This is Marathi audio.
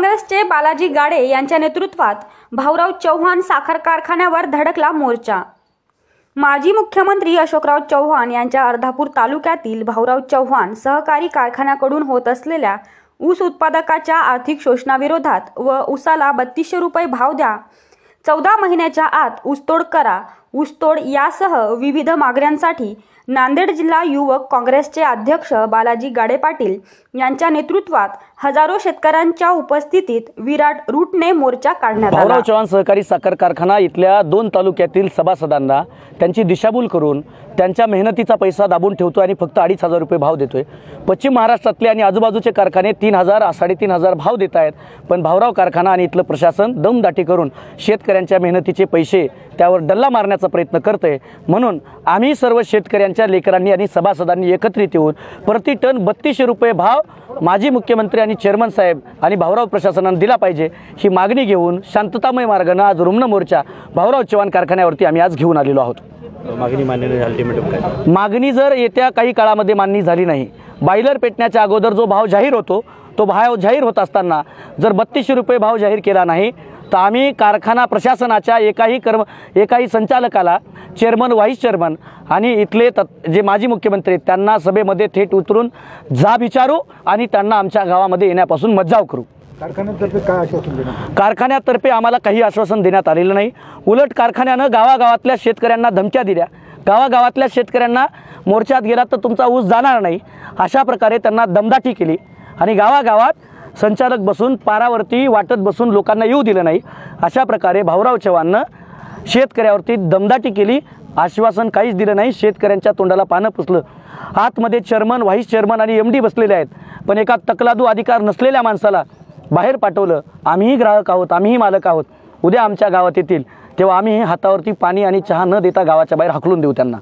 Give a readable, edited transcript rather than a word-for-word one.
काँग्रेसचे बालाजी गाडे यांच्या नेतृत्वात भाऊराव चव्हाण साखर कारखान्यावर धडकला मोर्चा। माजी मुख्यमंत्री अशोकराव चव्हाण यांच्या अर्धापूर तालुक्यातील भाऊराव चव्हाण सहकारी कारखान्याकडून होत असलेल्या ऊस उत्पादकाच्या आर्थिक शोषणाविरोधात व ऊसाला 3200 रुपये भाव द्या, 14 महिन्याच्या आत ऊसतोड करा, ऊसतोड यासह विविध मागण्यांसाठी नांदेड जिल्हा युवक काँग्रेसचे अध्यक्ष बालाजी गाडे पाटील यांच्या नेतृत्वात हजारो शेतकऱ्यांच्या उपस्थितीत विराट रूटने मोर्चा काढण्यात आला। भाऊराव चव्हाण सहकारी साखर कारखाना इथल्या 2 तालुक्यातील सभासदांना त्यांची दिशाभूल करून त्यांच्या मेहनतीचा पैसा दाबून ठेवतो आणि फक्त 2500 रुपये भाव देतोय। पश्चिम महाराष्ट्रातले आणि आजूबाजूचे कारखाने 3000 3500 भाव देत आहेत, पण भाऊराव कारखाना आणि इथलं प्रशासन दमदाटी करून शेतकऱ्यांच्या मेहनतीचे पैसे त्यावर डल्ला मारण्याचा प्रयत्न करते। म्हणून आम्ही सर्व शेतकऱ्यांच्या लेकरांनी आणि सभासदांनी एकत्रित येऊन प्रति टन 3200 रुपये भाव माजी मुख्यमंत्री आणि चेअरमन साहेब आणि भाऊराव प्रशासनाने दिला पाहिजे ही मागणी घेऊन शांततामय मार्गाने आज रुग्ण मोर्चा भाऊराव चव्हाण कारखान्यावरती आम्ही आज घेऊन आलेलो आहोत। मागणी मान्य नाही झाली, अल्टिमेटम काय? मागणी जर येत्या काही काळामध्ये मान्य झाली नाही, बॉयलर पेटण्याच्या अगोदर जो भाव जाहीर होतो तो भाव जाहीर होत असताना जर 3200 रुपये भाव जाहीर केला नाही तर आम्ही कारखाना प्रशासनाच्या एकाही संचालकाला चेअरमन व्हाईस चेअरमन आणि इथले जे माजी मुख्यमंत्री त्यांना सभेमध्ये थेट उतरून जाब विचारू आणि त्यांना आमच्या गावामध्ये येण्यापासून मज्जाव करू। कारखान्यातर्फे काय आश्वासन देण्यात? कारखान्यातर्फे आम्हाला काही आश्वासन देण्यात आलेलं नाही। उलट कारखान्यानं गावागावातल्या शेतकऱ्यांना धमक्या दिल्या, गावागावातल्या शेतकऱ्यांना मोर्चात गेला तर तुमचा ऊस जाणार नाही अशा प्रकारे त्यांना दमदाटी केली आणि गावागावात संचालक बसून पारावरती वाटत बसून लोकांना येऊ दिलं नाही। अशा प्रकारे भाऊराव चव्हाणनं शेतकऱ्यावरती दमदाटी केली, आश्वासन काहीच दिलं नाही। शेतकऱ्यांच्या तोंडाला पानं पुसलं। आतमध्ये चेअरमन व्हाईस चेअरमन आणि MD बसलेले आहेत, पण एका तकलादू अधिकार नसलेल्या माणसाला बाहेर पाठवलं। आम्हीही ग्राहक आहोत, आम्हीही मालक आहोत। उद्या आमच्या गावात येतील तेव्हा आम्ही हातावरती पाणी आणि चहा न देता गावाच्या बाहेर हाकलून देऊ त्यांना।